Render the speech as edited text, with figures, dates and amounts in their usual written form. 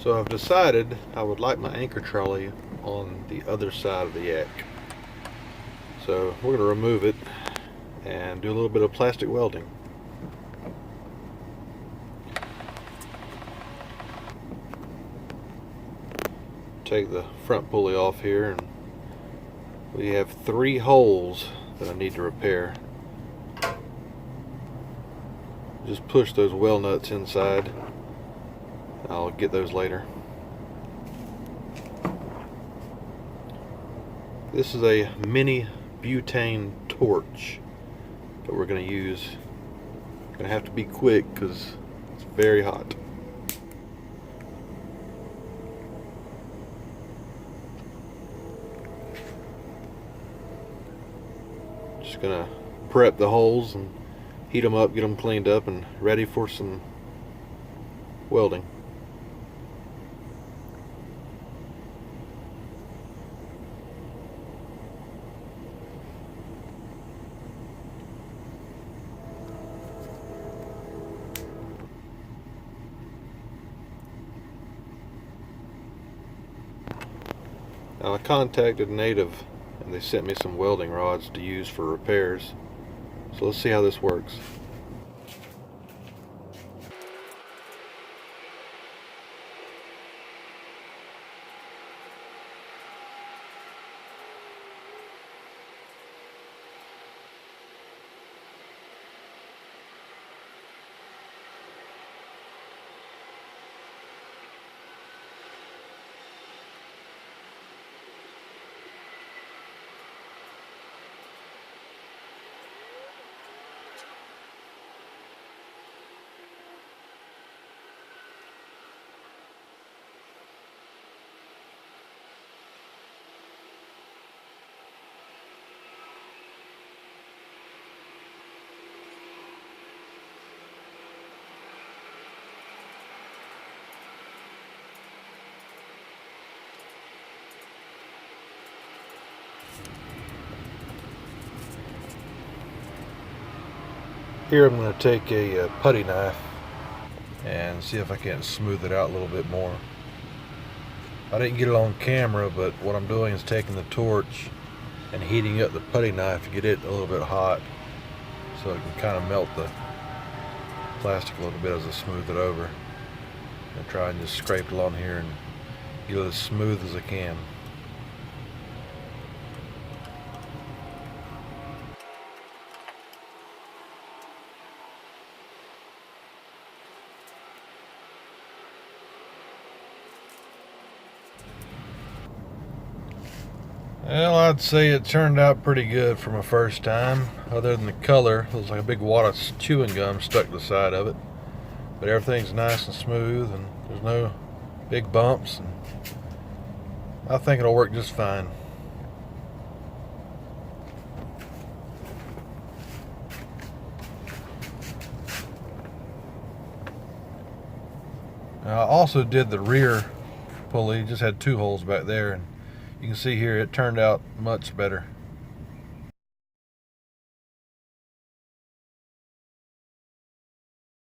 So I've decided I would like my anchor trolley on the other side of the yak. So we're going to remove it and do a little bit of plastic welding. Take the front pulley off here, and we have 3 holes that I need to repair. Just push those weld nuts inside. I'll get those later. This is a mini butane torch that we're going to use. Going to have to be quick because it's very hot. Just going to prep the holes and heat them up, get them cleaned up and ready for some welding. Now I contacted Native and they sent me some welding rods to use for repairs. So let's see how this works. Here I'm going to take a putty knife and see if I can't smooth it out a little bit more. I didn't get it on camera, but what I'm doing is taking the torch and heating up the putty knife to get it a little bit hot so it can kind of melt the plastic a little bit as I smooth it over. And try and just scrape along here and get it as smooth as I can. Well, I'd say it turned out pretty good for my first time. Other than the color, it was like a big wad of chewing gum stuck to the side of it. But everything's nice and smooth and there's no big bumps. And I think it'll work just fine. Now, I also did the rear pulley, just had 2 holes back there. And you can see here it turned out much better.